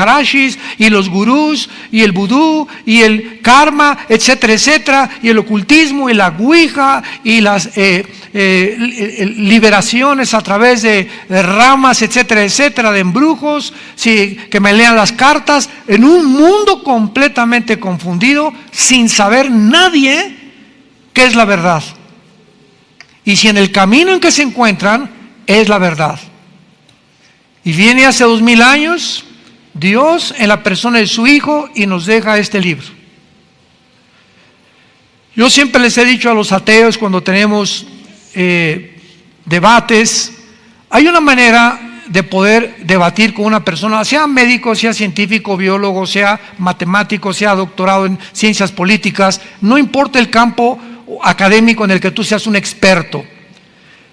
maharashis y los gurús y el vudú y el karma, etcétera, etcétera, y el ocultismo y la ouija y las liberaciones a través de ramas, etcétera, etcétera, de embrujos, sí, que me lean las cartas, en un mundo completamente confundido, sin saber nadie qué es la verdad. Y si en el camino en que se encuentran es la verdad. Y viene hace 2000 años Dios en la persona de su Hijo y nos deja este libro. Yo siempre les he dicho a los ateos cuando tenemos debates, hay una manera de poder debatir con una persona, sea médico, sea científico, biólogo, sea matemático, sea doctorado en ciencias políticas, no importa el campo académico en el que tú seas un experto.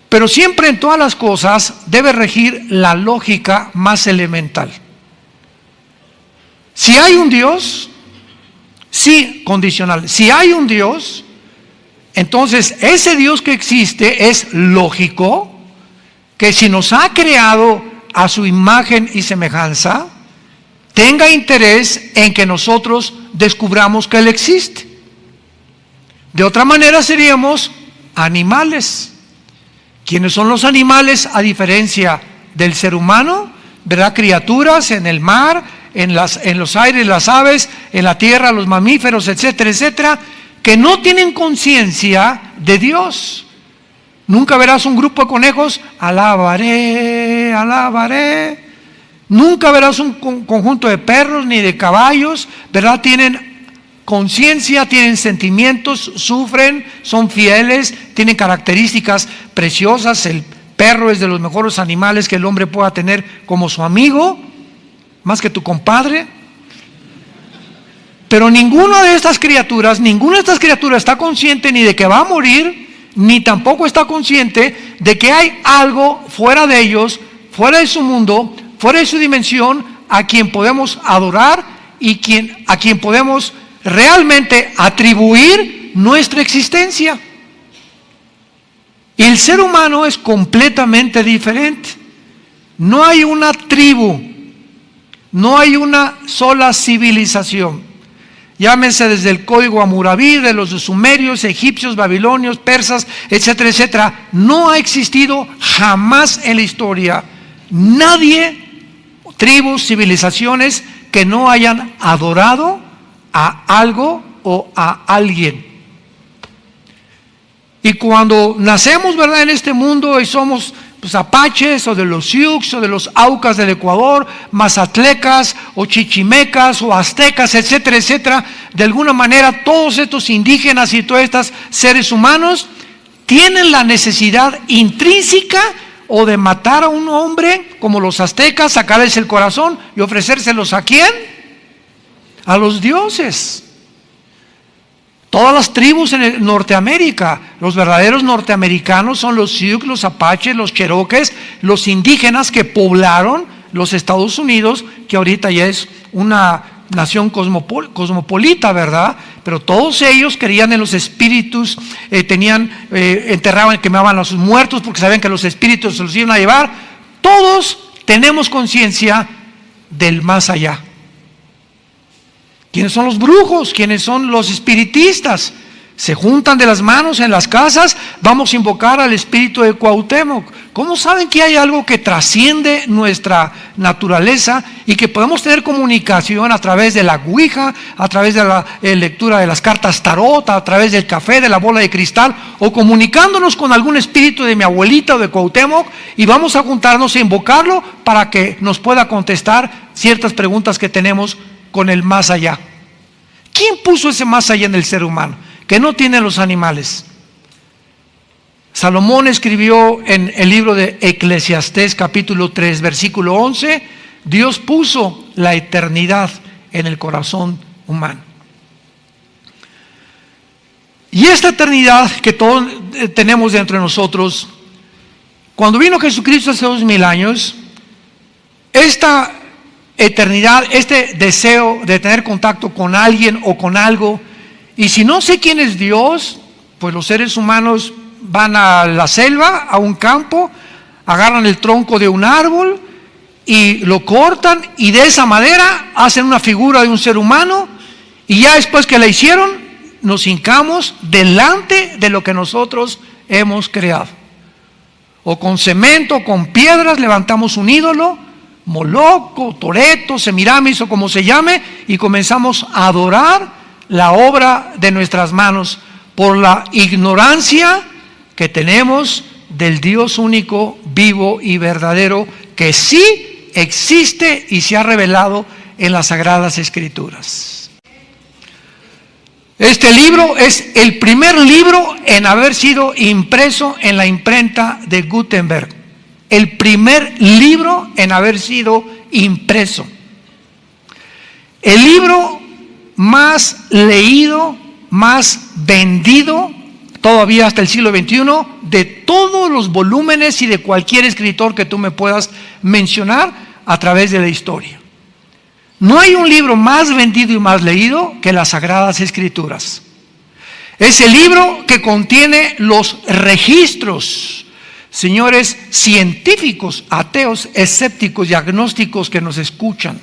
Pero siempre en todas las cosas debe regir la lógica más elemental. Si hay un Dios, sí, condicional. Si hay un Dios, entonces ese Dios que existe es lógico que si nos ha creado a su imagen y semejanza, tenga interés en que nosotros descubramos que Él existe. De otra manera seríamos animales. ¿Quiénes son los animales a diferencia del ser humano? ¿Verdad? Criaturas en el mar, en los aires, las aves, en la tierra, los mamíferos, etcétera, etcétera, que no tienen conciencia de Dios. Nunca verás un grupo de conejos, alabaré, alabaré. Nunca verás un conjunto de perros ni de caballos, ¿verdad? Tienen conciencia, tienen sentimientos, sufren, son fieles, tienen características preciosas. El perro es de los mejores animales que el hombre pueda tener como su amigo, más que tu compadre. Pero ninguna de estas criaturas está consciente ni de que va a morir, ni tampoco está consciente de que hay algo fuera de ellos, fuera de su mundo, fuera de su dimensión, a quien podemos adorar y a quien podemos realmente atribuir nuestra existencia. Y el ser humano es completamente diferente. No hay una tribu, no hay una sola civilización. Llámense desde el código Hammurabi, de los sumerios, egipcios, babilonios, persas, etcétera, etcétera. No ha existido jamás en la historia nadie, tribus, civilizaciones que no hayan adorado a algo o a alguien. Y cuando nacemos, ¿verdad?, en este mundo y somos pues apaches o de los Sioux o de los Aucas del Ecuador, mazatlecas o chichimecas o aztecas, etcétera, etcétera, de alguna manera todos estos indígenas y todos estos seres humanos tienen la necesidad intrínseca o de matar a un hombre como los aztecas, sacarles el corazón y ofrecérselos ¿a quién? A los dioses. Todas las tribus en Norteamérica, los verdaderos norteamericanos son los Sioux, los apaches, los cherokees, los indígenas que poblaron los Estados Unidos, que ahorita ya es una nación cosmopolita, ¿verdad? Pero todos ellos creían en los espíritus, enterraban, quemaban a sus muertos porque sabían que los espíritus se los iban a llevar. Todos tenemos conciencia del más allá. ¿Quiénes son los brujos? ¿Quiénes son los espiritistas? Se juntan de las manos en las casas, vamos a invocar al espíritu de Cuauhtémoc. ¿Cómo saben que hay algo que trasciende nuestra naturaleza y que podemos tener comunicación a través de la ouija, a través de la lectura de las cartas tarot, a través del café, de la bola de cristal, o comunicándonos con algún espíritu de mi abuelita o de Cuauhtémoc, y vamos a juntarnos a invocarlo para que nos pueda contestar ciertas preguntas que tenemos con el más allá? ¿Quién puso ese más allá en el ser humano que no tienen los animales? Salomón escribió en el libro de Eclesiastés capítulo 3 versículo 11, Dios puso la eternidad en el corazón humano. Y esta eternidad que todos tenemos dentro de nosotros, cuando vino Jesucristo hace 2000 años, esta eternidad, este deseo de tener contacto con alguien o con algo, y si no sé quién es Dios, pues los seres humanos van a la selva, a un campo, agarran el tronco de un árbol y lo cortan y de esa madera hacen una figura de un ser humano y ya después que la hicieron nos hincamos delante de lo que nosotros hemos creado. O con cemento, o con piedras levantamos un ídolo, Moloch, o Toreto, Semiramis o como se llame, y comenzamos a adorar la obra de nuestras manos por la ignorancia que tenemos del Dios único, vivo y verdadero, que sí existe y se ha revelado en las Sagradas Escrituras. Este libro es el primer libro en haber sido impreso en la imprenta de Gutenberg. El primer libro en haber sido impreso. El libro más leído, más vendido, todavía hasta el siglo XXI, de todos los volúmenes y de cualquier escritor que tú me puedas mencionar a través de la historia. No hay un libro más vendido y más leído que las Sagradas Escrituras. Es el libro que contiene los registros, señores científicos, ateos, escépticos y agnósticos que nos escuchan.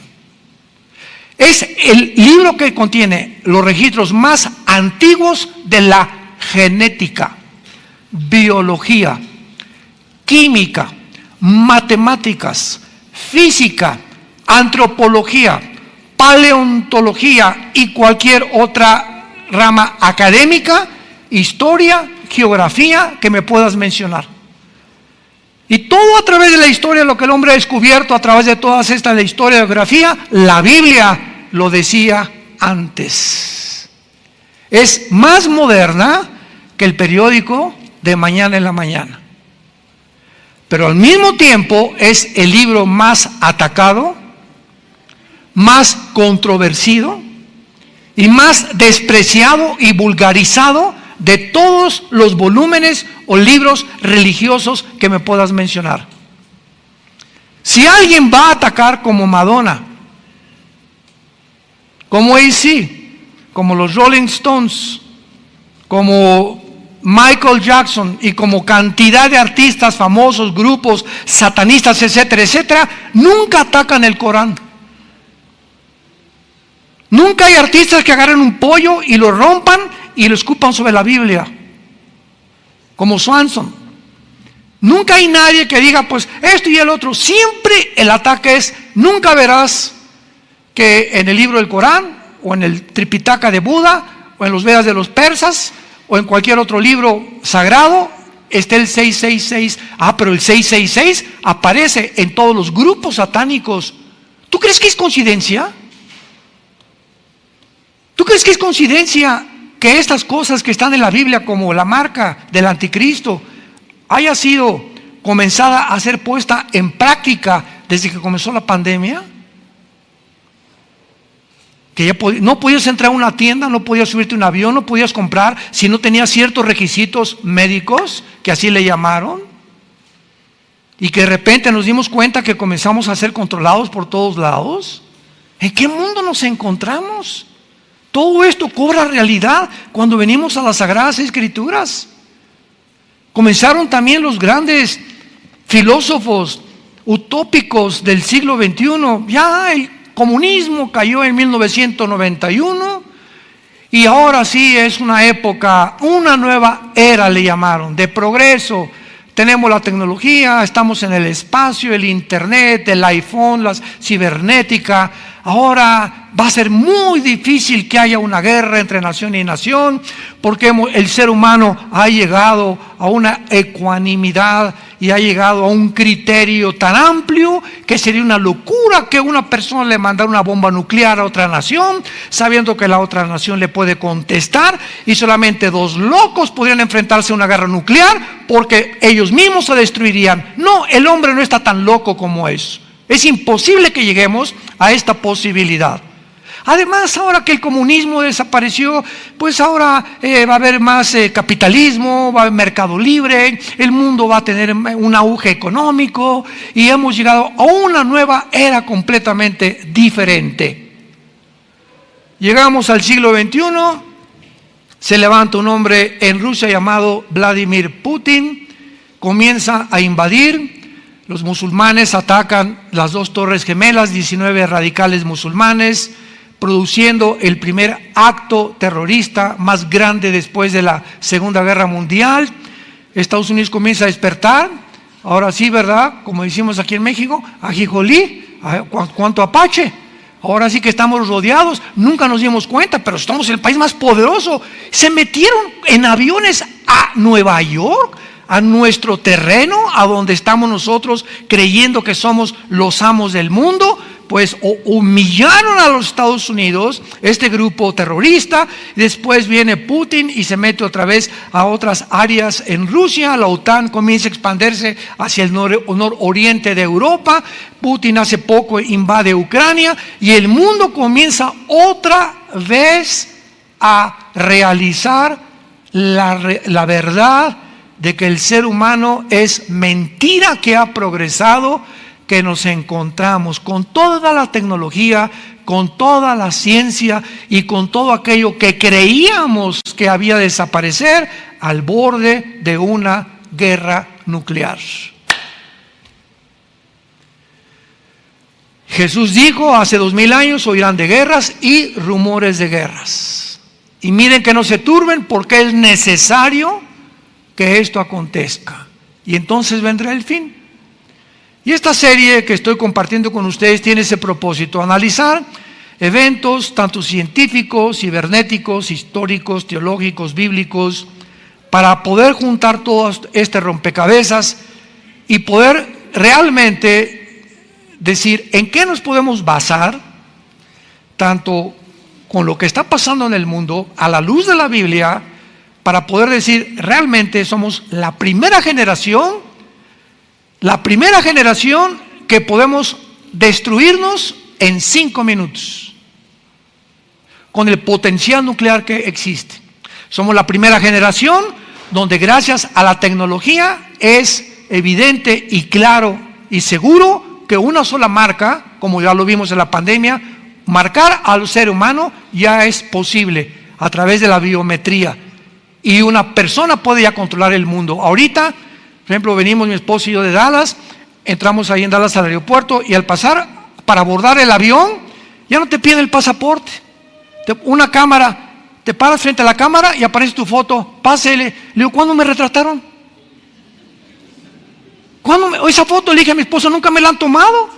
Es el libro que contiene los registros más antiguos de la genética, biología, química, matemáticas, física, antropología, paleontología y cualquier otra rama académica, historia, geografía que me puedas mencionar. Y todo a través de la historia, lo que el hombre ha descubierto a través de todas estas, la historia, la geografía, la Biblia lo decía antes. Es más moderna que el periódico de mañana en la mañana. Pero al mismo tiempo es el libro más atacado, más controversido y más despreciado y vulgarizado de todos los volúmenes o libros religiosos que me puedas mencionar. Si alguien va a atacar como Madonna, como AC, como los Rolling Stones, como Michael Jackson y como cantidad de artistas famosos, grupos satanistas, etcétera, etcétera, nunca atacan el Corán. Nunca hay artistas que agarren un pollo y lo rompan y lo escupan sobre la Biblia, como Swanson. Nunca hay nadie que diga, pues esto y el otro. Siempre el ataque es, nunca verás que en el libro del Corán, o en el Tripitaka de Buda, o en los Vedas de los persas, o en cualquier otro libro sagrado, esté el 666. Pero el 666 aparece en todos los grupos satánicos. ¿Tú crees que es coincidencia? ¿Tú crees que es coincidencia que estas cosas que están en la Biblia, como la marca del anticristo, haya sido comenzada a ser puesta en práctica desde que comenzó la pandemia? Que ya no podías entrar a una tienda, no podías subirte a un avión, no podías comprar si no tenías ciertos requisitos médicos, que así le llamaron, y que de repente nos dimos cuenta que comenzamos a ser controlados por todos lados. ¿En qué mundo nos encontramos? Todo esto cobra realidad cuando venimos a las Sagradas Escrituras. Comenzaron también los grandes filósofos utópicos del siglo XXI. Ya el comunismo cayó en 1991 y ahora sí es una época, una nueva era le llamaron, de progreso. Tenemos la tecnología, estamos en el espacio, el internet, el iPhone, la cibernética. Ahora va a ser muy difícil que haya una guerra entre nación y nación, porque el ser humano ha llegado a una ecuanimidad y ha llegado a un criterio tan amplio que sería una locura que una persona le mandara una bomba nuclear a otra nación, sabiendo que la otra nación le puede contestar, y solamente dos locos podrían enfrentarse a una guerra nuclear porque ellos mismos se destruirían. No, el hombre no está tan loco como eso. Es imposible que lleguemos a esta posibilidad. Además, ahora que el comunismo desapareció, pues ahora va a haber más capitalismo, va a haber mercado libre, el mundo va a tener un auge económico y hemos llegado a una nueva era completamente diferente. Llegamos al siglo XXI, se levanta un hombre en Rusia llamado Vladimir Putin, comienza a invadir, Los musulmanes atacan las dos torres gemelas, 19 radicales musulmanes, produciendo el primer acto terrorista más grande después de la Segunda Guerra Mundial. Estados Unidos comienza a despertar, ahora sí, ¿verdad? Como decimos aquí en México, ajijolí, cuánto apache. Ahora sí que estamos rodeados, nunca nos dimos cuenta, pero estamos en el país más poderoso. Se metieron en aviones a Nueva York, a nuestro terreno, a donde estamos nosotros creyendo que somos los amos del mundo. Pues humillaron a los Estados Unidos, este grupo terrorista. Después viene Putin y se mete otra vez a otras áreas en Rusia. La OTAN comienza a expandirse hacia el nororiente de Europa. Putin hace poco invade Ucrania y el mundo comienza otra vez a realizar la verdad de que el ser humano es mentira que ha progresado, que nos encontramos con toda la tecnología, con toda la ciencia y con todo aquello que creíamos que había de desaparecer al borde de una guerra nuclear. Jesús dijo hace 2000 años: oirán de guerras y rumores de guerras. Y miren que no se turben, porque es necesario que esto acontezca. Y entonces vendrá el fin. Y esta serie que estoy compartiendo con ustedes tiene ese propósito: analizar eventos tanto científicos, cibernéticos, históricos, teológicos, bíblicos, para poder juntar todo este rompecabezas y poder realmente decir en qué nos podemos basar, tanto con lo que está pasando en el mundo, a la luz de la Biblia, para poder decir realmente somos la primera generación que podemos destruirnos en 5 minutos con el potencial nuclear que existe. Somos la primera generación donde gracias a la tecnología es evidente y claro y seguro que una sola marca, como ya lo vimos en la pandemia, marcar al ser humano ya es posible a través de la biometría, y una persona puede ya controlar el mundo. Ahorita, por ejemplo, venimos mi esposo y yo de Dallas, entramos ahí en Dallas al aeropuerto, y al pasar para abordar el avión ya no te piden el pasaporte. Una cámara, te paras frente a la cámara y aparece tu foto, pásele. Le digo: ¿cuándo me retrataron? Esa foto, le dije a mi esposo, nunca me la han tomado.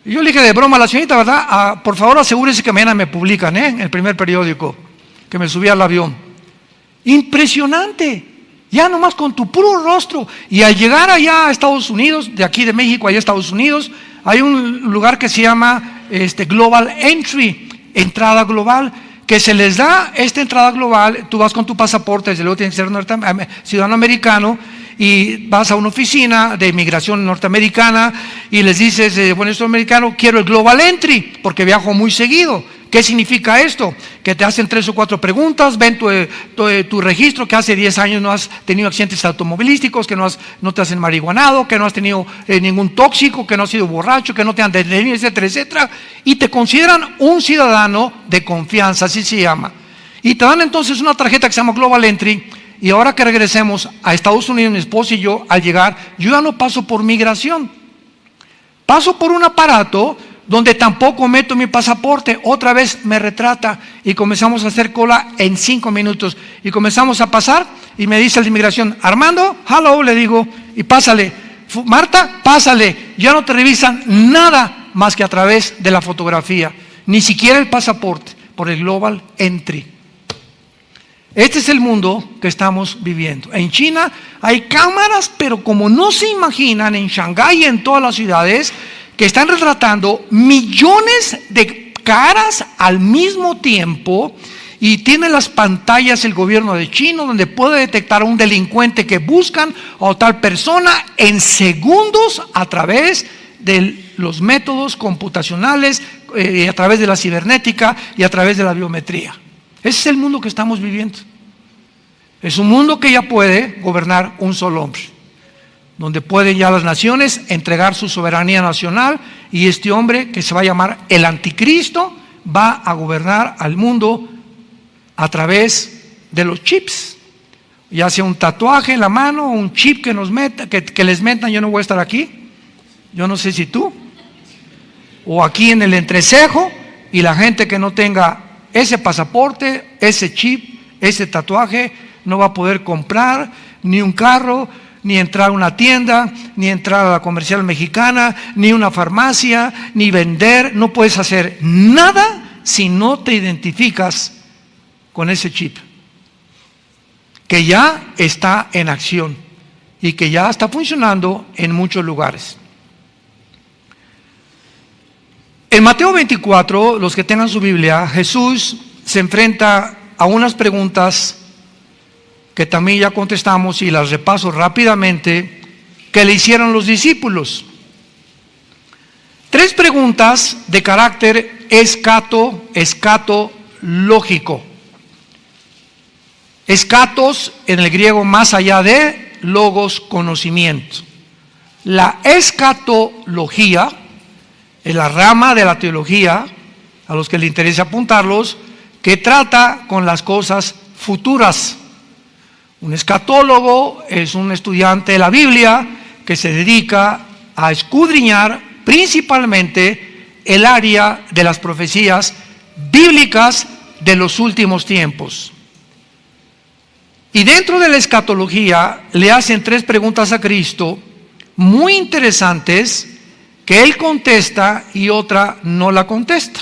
Y yo le dije de broma a la señorita, ¿verdad? Por favor asegúrese que mañana me publican, en el primer periódico, que me subí al avión. Impresionante, ya nomás con tu puro rostro. Y al llegar allá a Estados Unidos, de aquí de México allá a Estados Unidos, hay un lugar que se llama Global Entry, entrada global, que se les da esta entrada global. Tú vas con tu pasaporte, desde luego tienes que ser ciudadano americano, y vas a una oficina de inmigración norteamericana y les dices: bueno, soy americano, quiero el Global Entry porque viajo muy seguido. ¿Qué significa esto? Que te hacen 3 o 4 preguntas, ven tu registro, que hace 10 años no has tenido accidentes automovilísticos, que no te has enmarihuanado, que no has tenido ningún tóxico, que no has sido borracho, que no te han detenido, etcétera, etcétera. Y te consideran un ciudadano de confianza, así se llama. Y te dan entonces una tarjeta que se llama Global Entry. Y ahora que regresemos a Estados Unidos, mi esposo y yo, al llegar, yo ya no paso por migración. Paso por un aparato donde tampoco meto mi pasaporte. Otra vez me retrata y comenzamos a hacer cola en 5 minutos. Y comenzamos a pasar y me dice el de inmigración: Armando, hello, le digo, y pásale. Marta, pásale. Ya no te revisan nada más que a través de la fotografía, ni siquiera el pasaporte, por el Global Entry. Este es el mundo que estamos viviendo. En China hay cámaras, pero como no se imaginan, en Shanghái y en todas las ciudades, que están retratando millones de caras al mismo tiempo, y tiene las pantallas el gobierno de China donde puede detectar a un delincuente que buscan a tal persona en segundos a través de los métodos computacionales, a través de la cibernética y a través de la biometría. Ese es el mundo que estamos viviendo. Es un mundo que ya puede gobernar un solo hombre, donde pueden ya las naciones entregar su soberanía nacional, y este hombre, que se va a llamar el anticristo, va a gobernar al mundo a través de los chips. ya sea un tatuaje en la mano, un chip que nos meta, que les metan, yo no voy a estar aquí, yo no sé si tú, o aquí en el entrecejo, y la gente que no tenga ese pasaporte, ese chip, ese tatuaje, no va a poder comprar ni un carro, ni entrar a una tienda, ni entrar a la comercial mexicana, ni una farmacia, ni vender. No puedes hacer nada si no te identificas con ese chip, que ya está en acción y que ya está funcionando en muchos lugares. En Mateo 24, los que tengan su Biblia, Jesús se enfrenta a unas preguntas que también ya contestamos y las repaso rápidamente, que le hicieron los discípulos. 3 preguntas de carácter escatológico. Escatos en el griego, más allá de, logos, conocimiento. La escatología es la rama de la teología, a los que les interesa apuntarlos, que trata con las cosas futuras. Un escatólogo es un estudiante de la Biblia que se dedica a escudriñar principalmente el área de las profecías bíblicas de los últimos tiempos. Y dentro de la escatología le hacen 3 preguntas a Cristo muy interesantes que Él contesta y otra no la contesta.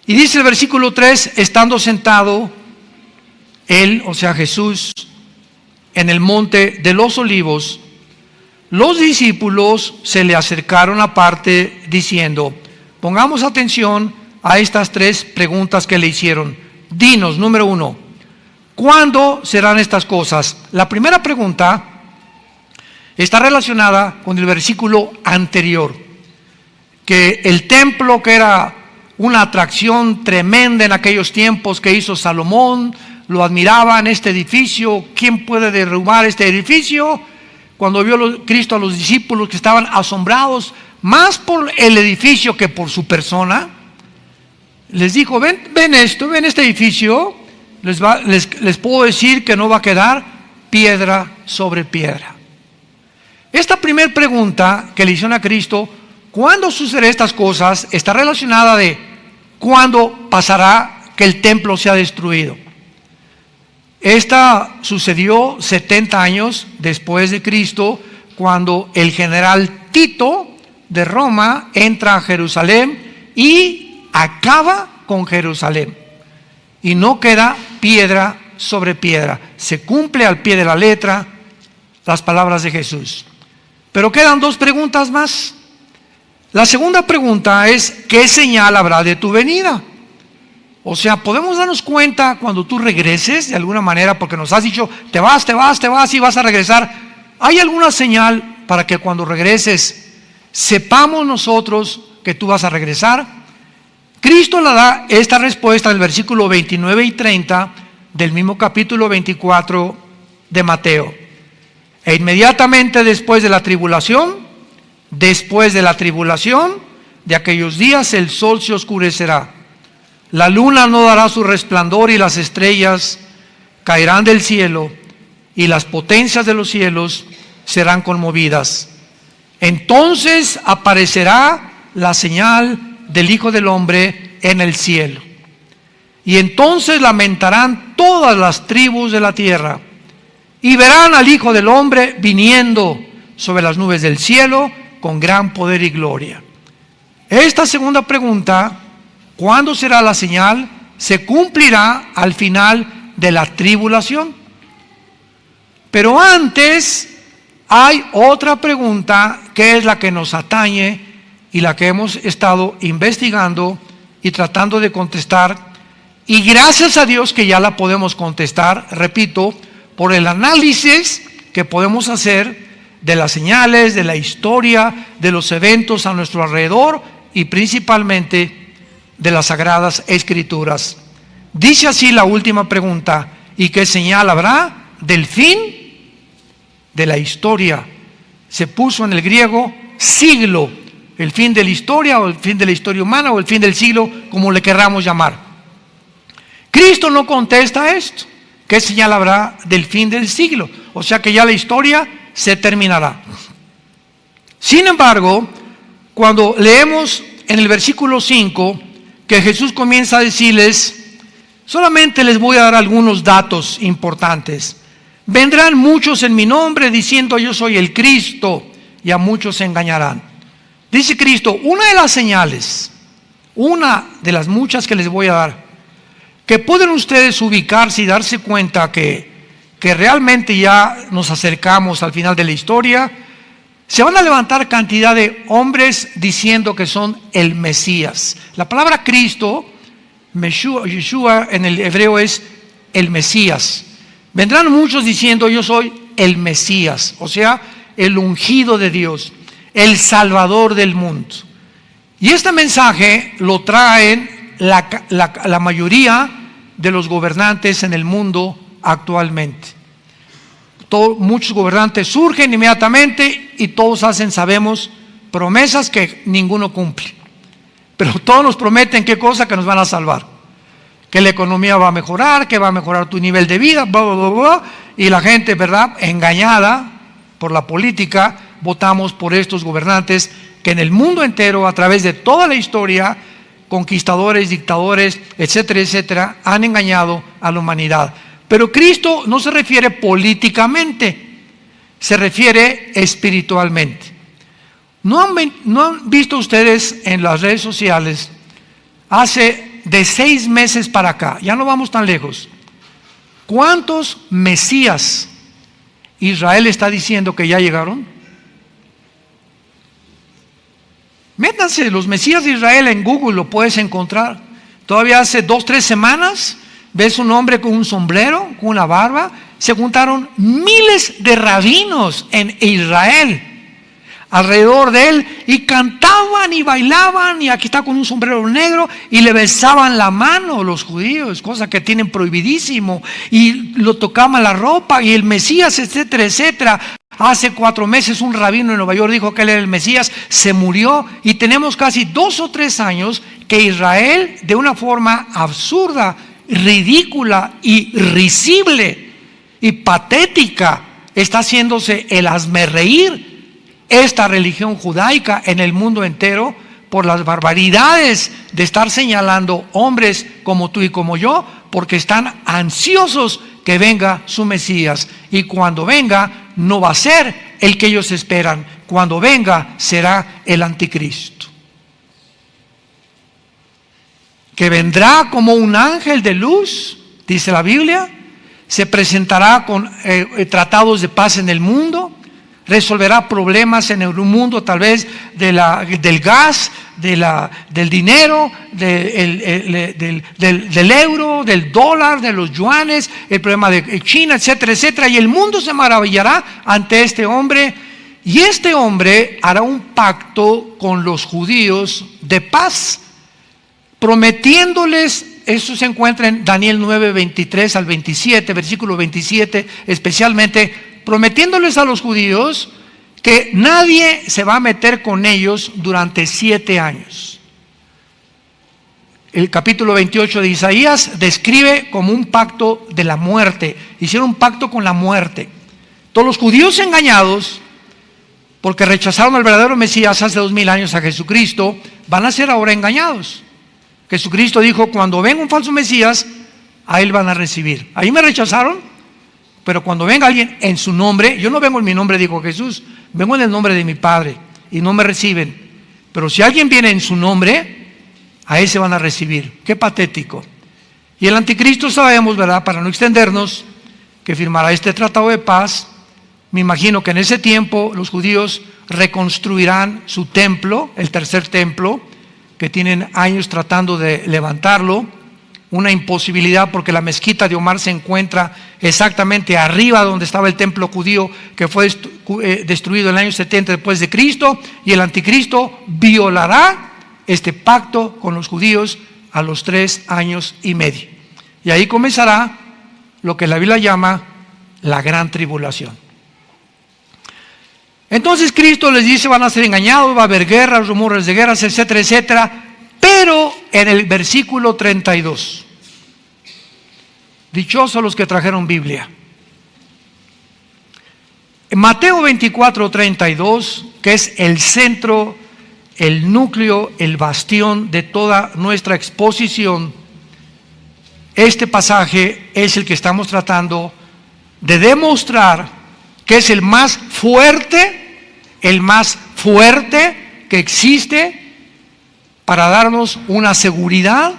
Y dice el versículo 3, estando sentado Él, o sea Jesús, en el monte de los olivos, los discípulos se le acercaron aparte diciendo, pongamos atención a estas 3 preguntas que le hicieron. Dinos, número 1, ¿cuándo serán estas cosas? La primera pregunta está relacionada con el versículo anterior, que el templo, que era una atracción tremenda en aquellos tiempos que hizo Salomón, lo admiraban, este edificio, ¿quién puede derrumbar este edificio? Cuando vio Cristo a los discípulos que estaban asombrados más por el edificio que por su persona, les dijo, ven este edificio, les puedo decir que no va a quedar piedra sobre piedra. Esta primera pregunta que le hicieron a Cristo, ¿cuándo sucederán estas cosas?, está relacionada de cuándo pasará que el templo sea destruido. Esta sucedió 70 años después de Cristo, cuando el general Tito de Roma entra a Jerusalén y acaba con Jerusalén. Y no queda piedra sobre piedra. Se cumple al pie de la letra las palabras de Jesús. Pero quedan 2 preguntas más. La segunda pregunta es, ¿qué señal habrá de tu venida? O sea, podemos darnos cuenta cuando tú regreses de alguna manera, porque nos has dicho, te vas y vas a regresar. ¿Hay alguna señal para que cuando regreses sepamos nosotros que tú vas a regresar? Cristo le da esta respuesta en el versículo 29 y 30 del mismo capítulo 24 de Mateo. E inmediatamente después de la tribulación de aquellos días, el sol se oscurecerá. La luna no dará su resplandor y las estrellas caerán del cielo y las potencias de los cielos serán conmovidas. Entonces aparecerá la señal del Hijo del Hombre en el cielo. Y entonces lamentarán todas las tribus de la tierra y verán al Hijo del Hombre viniendo sobre las nubes del cielo con gran poder y gloria. Esta segunda pregunta, ¿cuándo será la señal?, se cumplirá al final de la tribulación. Pero antes hay otra pregunta que es la que nos atañe y la que hemos estado investigando y tratando de contestar. Y gracias a Dios que ya la podemos contestar, repito, por el análisis que podemos hacer de las señales, de la historia, de los eventos a nuestro alrededor y principalmente de las Sagradas Escrituras. Dice así la última pregunta, ¿y qué señal habrá del fin de la historia? Se puso en el griego siglo, el fin de la historia o el fin de la historia humana o el fin del siglo, como le querramos llamar. Cristo no contesta esto. ¿qué señal habrá del fin del siglo? O sea que ya la historia se terminará. Sin embargo, cuando leemos en el versículo 5 que Jesús comienza a decirles, solamente les voy a dar algunos datos importantes. Vendrán muchos en mi nombre diciendo yo soy el Cristo, y a muchos se engañarán. Dice Cristo, una de las señales, una de las muchas que les voy a dar, que pueden ustedes ubicarse y darse cuenta que realmente ya nos acercamos al final de la historia, se van a levantar cantidad de hombres diciendo que son el Mesías. La palabra Cristo, Yeshua en el hebreo es el Mesías. Vendrán muchos diciendo yo soy el Mesías, o sea, el ungido de Dios, el Salvador del mundo. Y este mensaje lo traen la mayoría de los gobernantes en el mundo actualmente. Muchos gobernantes surgen inmediatamente y todos hacen, sabemos, promesas que ninguno cumple. Pero todos nos prometen qué cosa, que nos van a salvar. Que la economía va a mejorar, que va a mejorar tu nivel de vida, bla, bla, bla, bla. Y la gente, ¿verdad?, engañada por la política, votamos por estos gobernantes que en el mundo entero, a través de toda la historia, conquistadores, dictadores, etcétera, etcétera, han engañado a la humanidad. Pero Cristo no se refiere políticamente, se refiere espiritualmente. ¿No han visto ustedes en las redes sociales, hace de 6 meses para acá, ya no vamos tan lejos, cuántos mesías Israel está diciendo que ya llegaron? Métanse, los mesías de Israel en Google, lo puedes encontrar. Todavía hace 2-3 semanas ves un hombre con un sombrero, con una barba. Se juntaron miles de rabinos en Israel alrededor de él y cantaban y bailaban, y aquí está con un sombrero negro, y le besaban la mano los judíos, cosa que tienen prohibidísimo, y lo tocaban la ropa, y el Mesías, etcétera, etcétera. Hace 4 meses un rabino en Nueva York dijo que él era el Mesías, se murió, y tenemos casi 2 o 3 años que Israel, de una forma absurda, ridícula y risible y patética, está haciéndose el hazmerreír esta religión judaica en el mundo entero por las barbaridades de estar señalando hombres como tú y como yo, porque están ansiosos que venga su Mesías, y cuando venga no va a ser el que ellos esperan, cuando venga será el anticristo, que vendrá como un ángel de luz, dice la Biblia, se presentará con tratados de paz en el mundo, resolverá problemas en el mundo, tal vez del gas, del dinero, del euro, del dólar, de los yuanes, el problema de China, etcétera, etcétera. Y el mundo se maravillará ante este hombre, y este hombre hará un pacto con los judíos de paz, prometiéndoles. Eso se encuentra en Daniel 9, 23 al 27, versículo 27 especialmente, prometiéndoles a los judíos que nadie se va a meter con ellos durante 7 años. El capítulo 28 de Isaías describe como un pacto de la muerte. Hicieron un pacto con la muerte. Todos los judíos engañados, porque rechazaron al verdadero Mesías hace 2000 años, a Jesucristo, van a ser ahora engañados. Jesucristo dijo, cuando venga un falso Mesías, a él van a recibir. Ahí me rechazaron, pero cuando venga alguien en su nombre, yo no vengo en mi nombre, dijo Jesús, vengo en el nombre de mi Padre, y no me reciben. Pero si alguien viene en su nombre, a ese van a recibir. Qué patético. Y el anticristo sabemos, ¿verdad?, para no extendernos, que firmará este tratado de paz. Me imagino que en ese tiempo los judíos reconstruirán su templo, el tercer templo, que tienen años tratando de levantarlo, una imposibilidad porque la mezquita de Omar se encuentra exactamente arriba donde estaba el templo judío, que fue destruido en el año 70 después de Cristo, y el anticristo violará este pacto con los judíos a los 3 años y medio. Y ahí comenzará lo que la Biblia llama la gran tribulación. Entonces Cristo les dice, van a ser engañados, va a haber guerras, rumores de guerras, etcétera, etcétera. Pero en el versículo 32, Dichosos los que trajeron Biblia. En Mateo 24:32, que es el centro, el núcleo, el bastión de toda nuestra exposición, este pasaje es el que estamos tratando de demostrar que es el más fuerte que existe para darnos una seguridad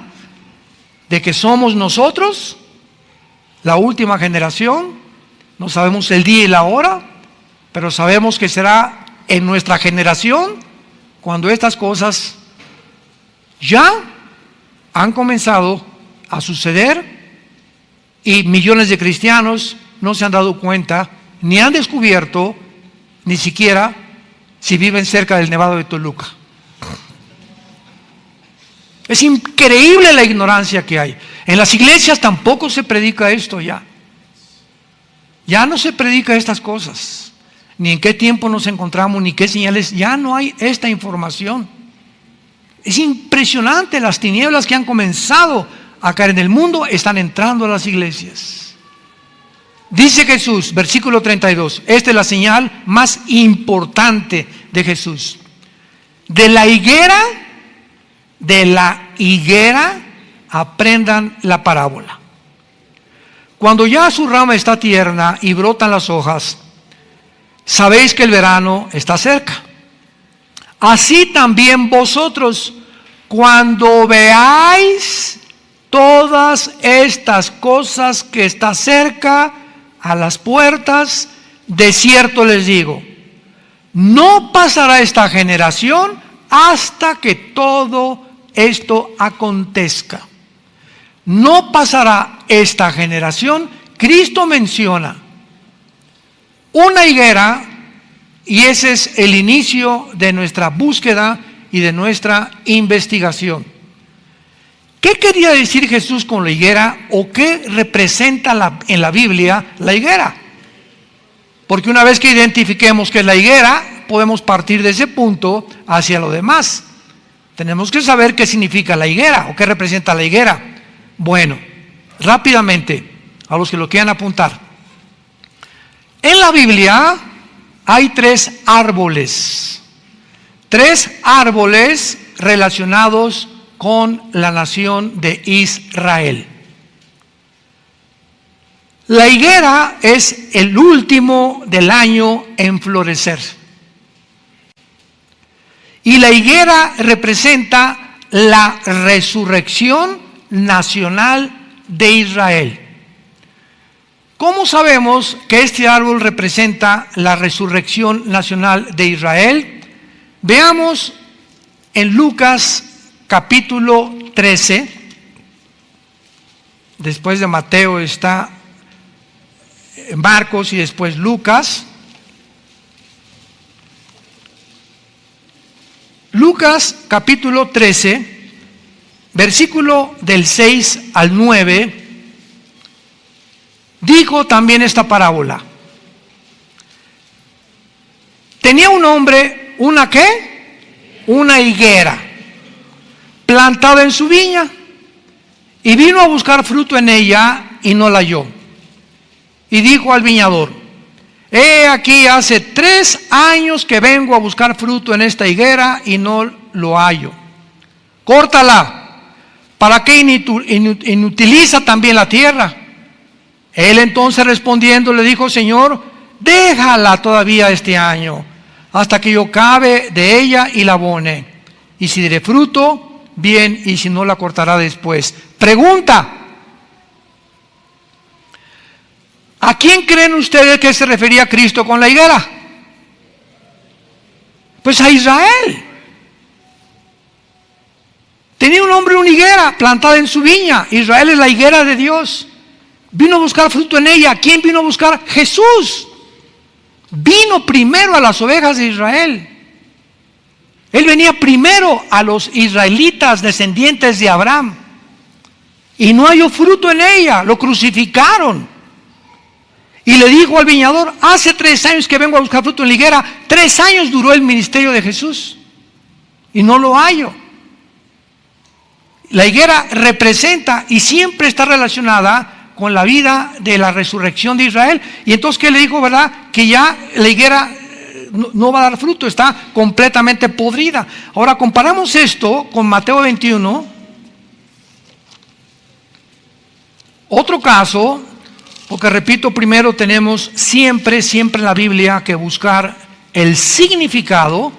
de que somos nosotros, la última generación. No sabemos el día y la hora, pero sabemos que será en nuestra generación cuando estas cosas ya han comenzado a suceder y millones de cristianos no se han dado cuenta, ni han descubierto, ni siquiera si viven cerca del Nevado de Toluca. Es increíble la ignorancia que hay. En las iglesias tampoco se predica esto ya. Ya no se predica estas cosas. Ni en qué tiempo nos encontramos, ni qué señales. Ya no hay esta información. Es impresionante las tinieblas que han comenzado a caer en el mundo, están entrando a las iglesias. Dice Jesús, versículo 32, esta es la señal más importante de Jesús. De la higuera aprendan la parábola. Cuando ya su rama está tierna y brotan las hojas, sabéis que el verano está cerca. Así también vosotros, cuando veáis todas estas cosas que está cerca a las puertas, de cierto les digo, no pasará esta generación hasta que todo esto acontezca. No pasará esta generación. Cristo menciona una higuera y ese es el inicio de nuestra búsqueda y de nuestra investigación. ¿Qué quería decir Jesús con la higuera o qué representa en la Biblia la higuera? Porque una vez que identifiquemos qué es la higuera, podemos partir de ese punto hacia lo demás. Tenemos que saber qué significa la higuera o qué representa la higuera. Bueno, rápidamente, a los que lo quieran apuntar. En la Biblia hay tres árboles relacionados con la nación de Israel. La higuera es el último del año en florecer. Y la higuera representa la resurrección nacional de Israel. ¿Cómo sabemos que este árbol representa la resurrección nacional de Israel? Veamos en Lucas capítulo 13, después de Mateo está Marcos y después Lucas. Lucas capítulo 13, versículo del 6 al 9, dijo también esta parábola. Tenía un hombre, ¿una qué? Una higuera plantada en su viña, y vino a buscar fruto en ella y no la halló. Y dijo al viñador: he aquí hace 3 años que vengo a buscar fruto en esta higuera y no lo hallo. Córtala, ¿para qué inutiliza también la tierra? Él entonces respondiendo le dijo: Señor, déjala todavía este año, hasta que yo cabe de ella y la abone. Y si diere fruto, bien, y si no, la cortará después. Pregunta: ¿a quién creen ustedes que se refería Cristo con la higuera? Pues a Israel. Tenía un hombre una higuera plantada en su viña. Israel es la higuera de Dios. Vino a buscar fruto en ella. ¿Quién vino a buscar? Jesús. Vino primero a las ovejas de Israel. Él venía primero a los israelitas descendientes de Abraham. Y no halló fruto en ella. Lo crucificaron. Y le dijo al viñador: hace 3 años que vengo a buscar fruto en la higuera. 3 años duró el ministerio de Jesús y no lo hallo. La higuera representa y siempre está relacionada con la vida de la resurrección de Israel. Y entonces, ¿qué le dijo, verdad? Que ya la higuera no va a dar fruto, está completamente podrida. Ahora comparamos esto con Mateo 21. Otro caso, porque repito, primero tenemos siempre en la Biblia que buscar el significado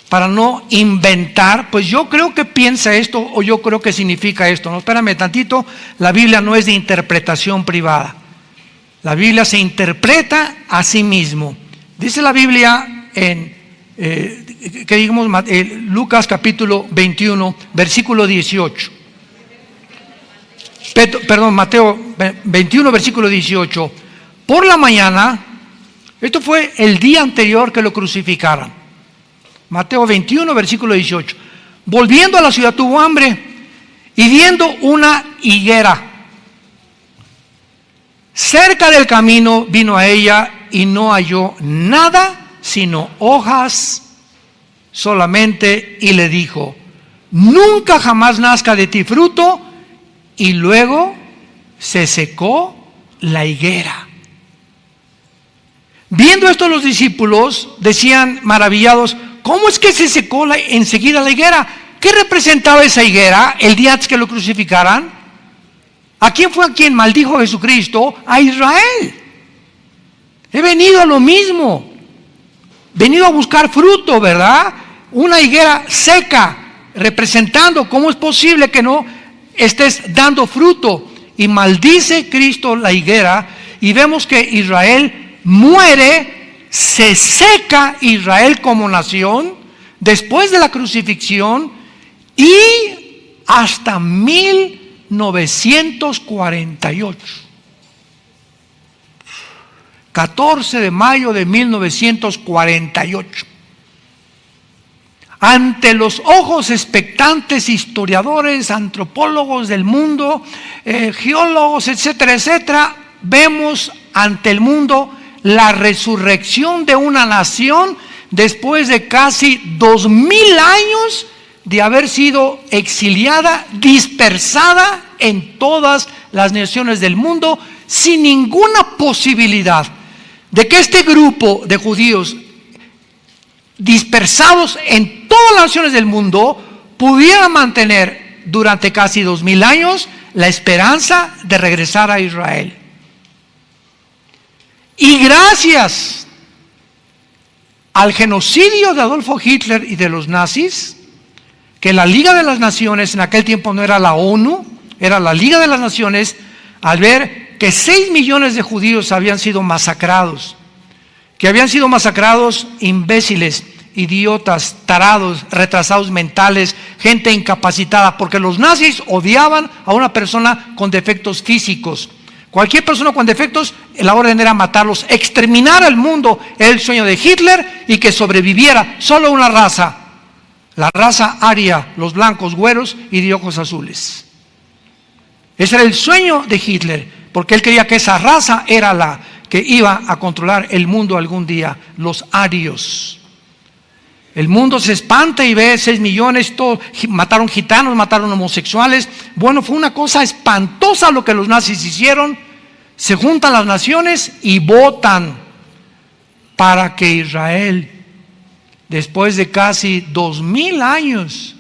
para no inventar, pues yo creo que piensa esto o yo creo que significa esto. No, espérame tantito, la Biblia no es de interpretación privada. La Biblia se interpreta a sí mismo. Dice la Biblia en Lucas capítulo 21, versículo 18. Mateo 21, versículo 18. Por la mañana, esto fue el día anterior que lo crucificaran. Mateo 21, versículo 18. Volviendo a la ciudad tuvo hambre y viendo una higuera cerca del camino, vino a ella y no halló nada sino hojas solamente, y le dijo: nunca jamás nazca de ti fruto. Y luego se secó la higuera. Viendo esto, los discípulos decían maravillados: ¿cómo es que se secó enseguida la higuera? ¿Qué representaba esa higuera el día antes que lo crucificaran? ¿A quién fue a quien maldijo Jesucristo? A Israel. He venido a lo mismo, venido a buscar fruto, ¿verdad? Una higuera seca, representando cómo es posible que no estés dando fruto. Y maldice Cristo la higuera, y vemos que Israel muere, se seca Israel como nación después de la crucifixión, y hasta 1948, 14 de mayo de 1948, ante los ojos expectantes historiadores, antropólogos del mundo, geólogos, etcétera, etcétera, vemos ante el mundo la resurrección de una nación después de casi 2000 años de haber sido exiliada, dispersada en todas las naciones del mundo, sin ninguna posibilidad de que este grupo de judíos dispersados en todas las naciones del mundo pudiera mantener durante casi 2000 años la esperanza de regresar a Israel. Y gracias al genocidio de Adolfo Hitler y de los nazis, que la Liga de las Naciones, en aquel tiempo no era la ONU, era la Liga de las Naciones, al ver que 6 millones de judíos habían sido masacrados, que habían sido masacrados imbéciles, idiotas, tarados, retrasados mentales, gente incapacitada, porque los nazis odiaban a una persona con defectos físicos. Cualquier persona con defectos, la orden era matarlos, exterminar al mundo. Era el sueño de Hitler, y que sobreviviera solo una raza, la raza aria, los blancos, güeros y de ojos azules. Ese era el sueño de Hitler, porque él creía que esa raza era la que iba a controlar el mundo algún día, los arios. El mundo se espanta y ve 6 millones, todo, mataron gitanos, mataron homosexuales. Bueno, fue una cosa espantosa lo que los nazis hicieron. Se juntan las naciones y votan para que Israel, después de casi 2000 años,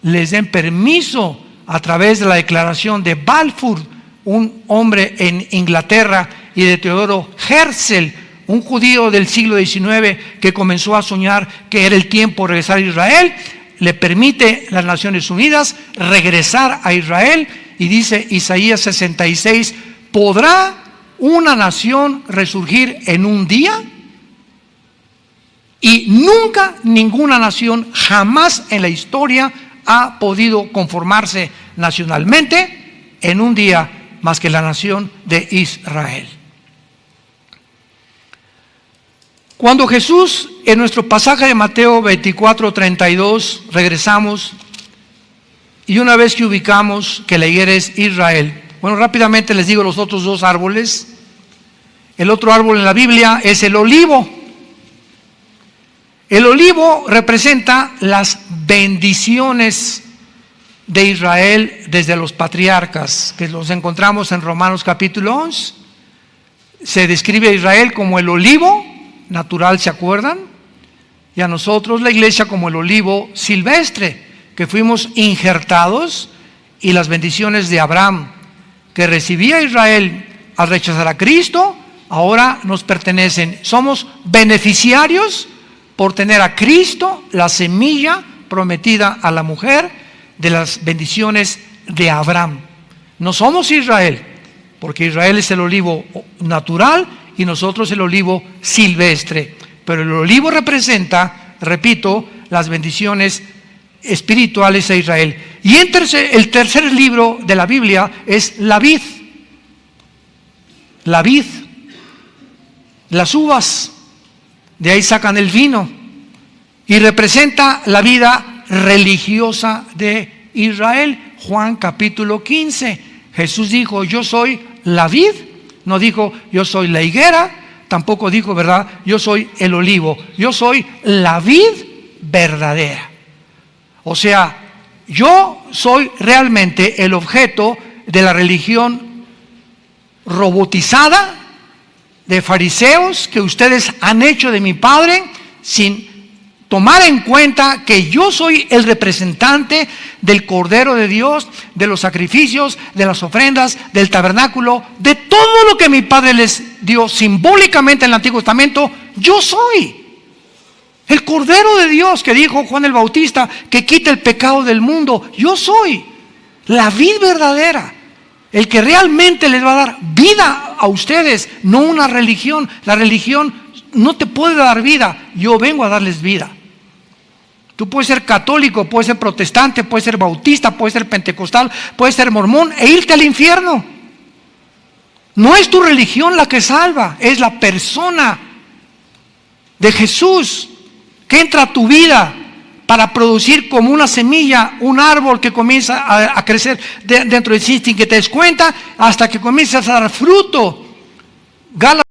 les den permiso a través de la declaración de Balfour, un hombre en Inglaterra, y de Teodoro Herzl, un judío del siglo XIX que comenzó a soñar que era el tiempo de regresar a Israel. Le permite las Naciones Unidas regresar a Israel, y dice Isaías 66: ¿podrá una nación resurgir en un día? Y nunca ninguna nación jamás en la historia ha podido conformarse nacionalmente en un día más que la nación de Israel. Cuando Jesús, en nuestro pasaje de Mateo 24:32, regresamos, y una vez que ubicamos que la higuera es Israel, bueno, rápidamente les digo los otros dos árboles. El otro árbol en la Biblia es el olivo. El olivo representa las bendiciones de Israel desde los patriarcas, que los encontramos en Romanos capítulo 11. Se describe a Israel como el olivo natural, ¿se acuerdan? Y a nosotros, la iglesia, como el olivo silvestre, que fuimos injertados, y las bendiciones de Abraham que recibía Israel al rechazar a Cristo, ahora nos pertenecen. Somos beneficiarios por tener a Cristo, la semilla prometida a la mujer, de las bendiciones de Abraham. No somos Israel, porque Israel es el olivo natural y nosotros el olivo silvestre. Pero el olivo representa, repito, las bendiciones espirituales a Israel. Y el tercer libro de la Biblia es la vid. La vid, las uvas, de ahí sacan el vino, y representa la vida religiosa de Israel. Juan capítulo 15, Jesús dijo: yo soy la vid. No dijo: yo soy la higuera. Tampoco dijo, ¿verdad?, yo soy el olivo. Yo soy la vid verdadera. O sea, yo soy realmente el objeto de la religión robotizada de fariseos que ustedes han hecho de mi Padre, sin tomar en cuenta que yo soy el representante del Cordero de Dios, de los sacrificios, de las ofrendas, del tabernáculo, de todo lo que mi Padre les dio simbólicamente en el Antiguo Testamento. Yo soy el Cordero de Dios que dijo Juan el Bautista, que quita el pecado del mundo. Yo soy la vid verdadera, el que realmente les va a dar vida a ustedes, no una religión. La religión no te puede dar vida. Yo vengo a darles vida. Tú puedes ser católico, puedes ser protestante, puedes ser bautista, puedes ser pentecostal, puedes ser mormón e irte al infierno. No es tu religión la que salva, es la persona de Jesús que entra a tu vida para producir como una semilla, un árbol que comienza a crecer dentro de ti sin que te des cuenta, hasta que comienzas a dar fruto. Gálatas